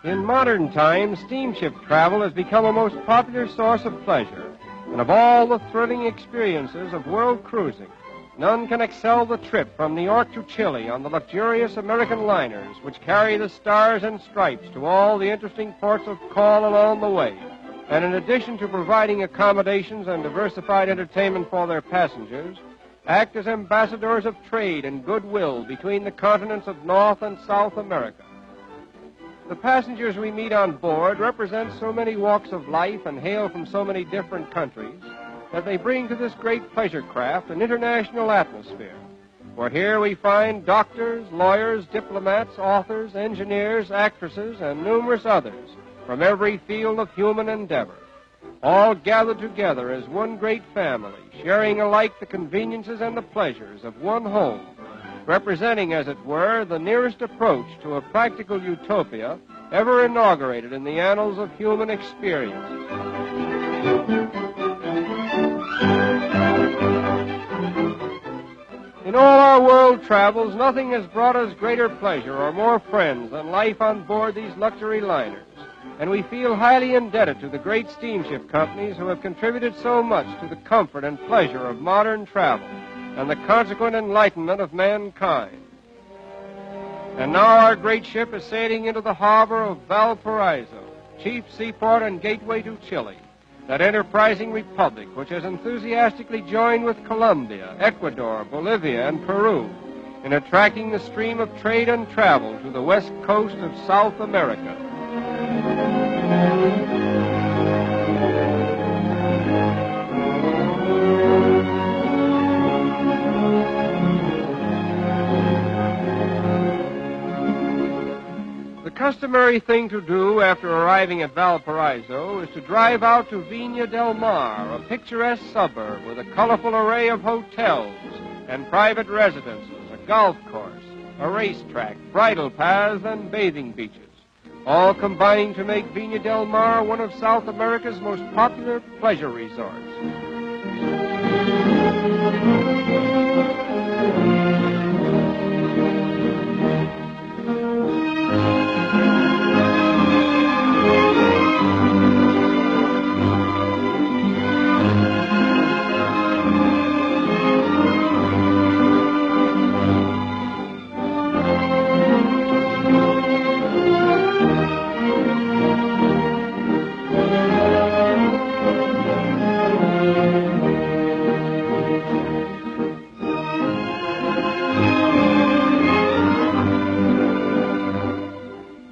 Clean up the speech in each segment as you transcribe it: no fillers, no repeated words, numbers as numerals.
In modern times, steamship travel has become a most popular source of pleasure, and of all the thrilling experiences of world cruising, none can excel the trip from New York to Chile on the luxurious American liners which carry the stars and stripes to all the interesting ports of call along the way. And in addition to providing accommodations and diversified entertainment for their passengers, act as ambassadors of trade and goodwill between the continents of North and South America. The passengers we meet on board represent so many walks of life and hail from so many different countries that they bring to this great pleasure craft an international atmosphere, where here we find doctors, lawyers, diplomats, authors, engineers, actresses, and numerous others from every field of human endeavor, all gathered together as one great family, sharing alike the conveniences and the pleasures of one home, representing, as it were, the nearest approach to a practical utopia ever inaugurated in the annals of human experience. In all our world travels, nothing has brought us greater pleasure or more friends than life on board these luxury liners, and we feel highly indebted to the great steamship companies who have contributed so much to the comfort and pleasure of modern travel and the consequent enlightenment of mankind. And now our great ship is sailing into the harbor of Valparaiso, chief seaport and gateway to Chile, that enterprising republic which has enthusiastically joined with Colombia, Ecuador, Bolivia, and Peru in attracting the stream of trade and travel to the west coast of South America. The customary thing to do after arriving at Valparaiso is to drive out to Viña del Mar, a picturesque suburb with a colorful array of hotels and private residences, a golf course, a racetrack, bridle paths, and bathing beaches, all combining to make Viña del Mar one of South America's most popular pleasure resorts.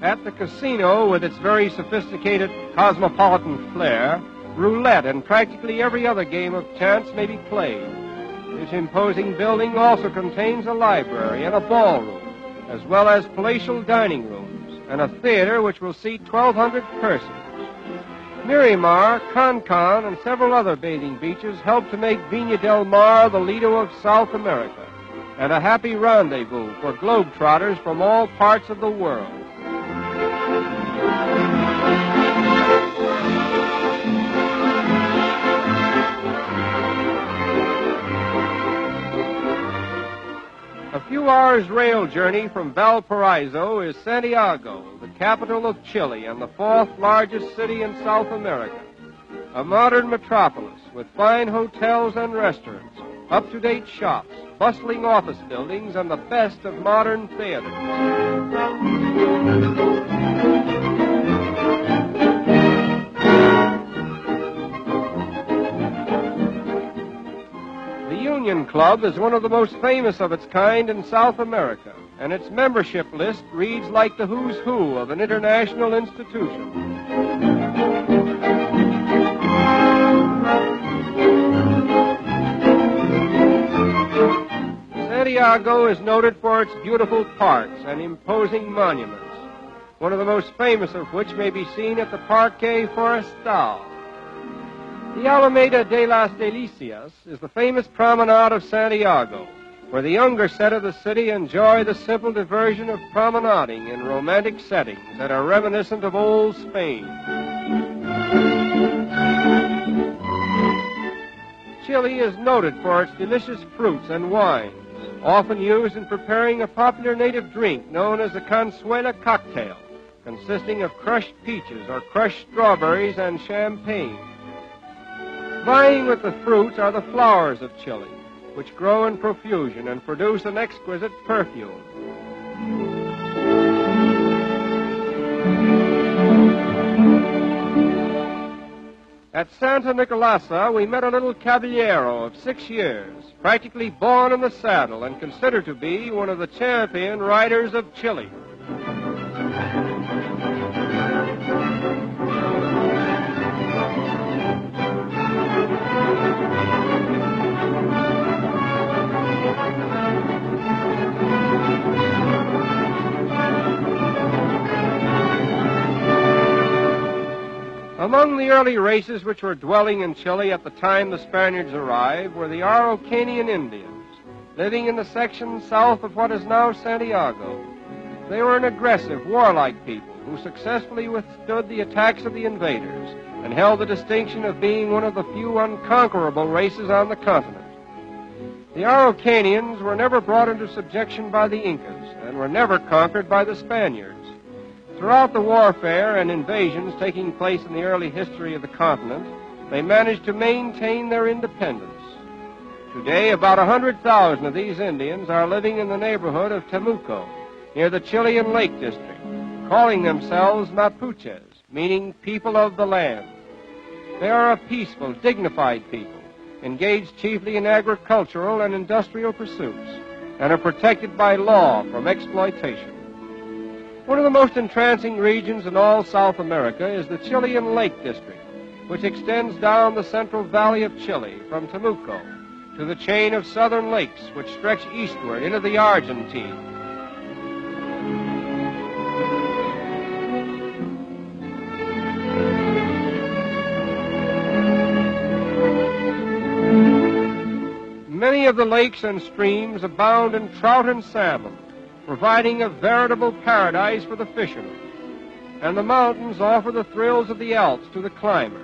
At the casino, with its very sophisticated cosmopolitan flair, roulette and practically every other game of chance may be played. This imposing building also contains a library and a ballroom, as well as palatial dining rooms, and a theater which will seat 1,200 persons. Miramar, Cancun, and several other bathing beaches help to make Viña del Mar the Lido of South America, and a happy rendezvous for globetrotters from all parts of the world. A few hours' rail journey from Valparaiso is Santiago, the capital of Chile and the fourth largest city in South America. A modern metropolis with fine hotels and restaurants, up-to-date shops, bustling office buildings, and the best of modern theaters. The Union Club is one of the most famous of its kind in South America, and its membership list reads like the who's who of an international institution. Santiago is noted for its beautiful parks and imposing monuments, one of the most famous of which may be seen at the Parque Forestal. The Alameda de las Delicias is the famous promenade of Santiago, where the younger set of the city enjoy the simple diversion of promenading in romantic settings that are reminiscent of old Spain. Chile is noted for its delicious fruits and wines, often used in preparing a popular native drink known as the Consuela cocktail, consisting of crushed peaches or crushed strawberries and champagne. Vying with the fruits are the flowers of Chile, which grow in profusion and produce an exquisite perfume. At Santa Nicolasa, we met a little caballero of 6 years, practically born in the saddle and considered to be one of the champion riders of Chile. Among the early races which were dwelling in Chile at the time the Spaniards arrived were the Araucanian Indians, living in the section south of what is now Santiago. They were an aggressive, warlike people who successfully withstood the attacks of the invaders and held the distinction of being one of the few unconquerable races on the continent. The Araucanians were never brought into subjection by the Incas and were never conquered by the Spaniards. Throughout the warfare and invasions taking place in the early history of the continent, they managed to maintain their independence. Today, about 100,000 of these Indians are living in the neighborhood of Temuco, near the Chilean Lake District, calling themselves Mapuches, meaning people of the land. They are a peaceful, dignified people, engaged chiefly in agricultural and industrial pursuits, and are protected by law from exploitation. One of the most entrancing regions in all South America is the Chilean Lake District, which extends down the central valley of Chile from Temuco to the chain of southern lakes which stretch eastward into the Argentine. Many of the lakes and streams abound in trout and salmon, providing a veritable paradise for the fishermen. And the mountains offer the thrills of the Alps to the climber,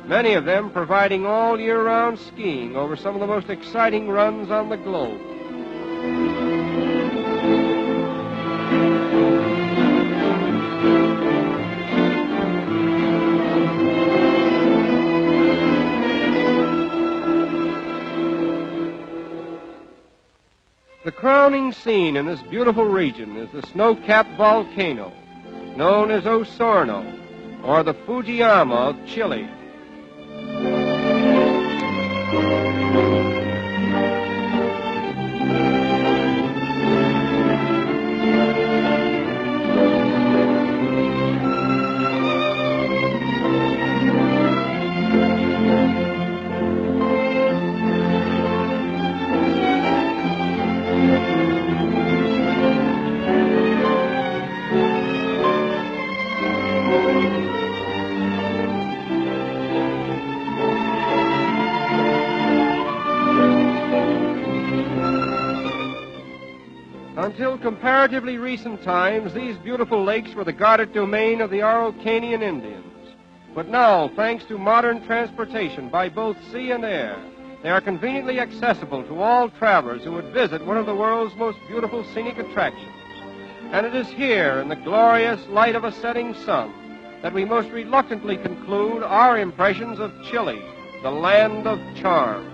many of them providing all year-round skiing over some of the most exciting runs on the globe. The crowning scene in this beautiful region is the snow-capped volcano, known as Osorno, or the Fujiyama of Chile. Until comparatively recent times, these beautiful lakes were the guarded domain of the Araucanian Indians. But now, thanks to modern transportation by both sea and air, they are conveniently accessible to all travelers who would visit one of the world's most beautiful scenic attractions. And it is here, in the glorious light of a setting sun, that we most reluctantly conclude our impressions of Chile, the land of charm.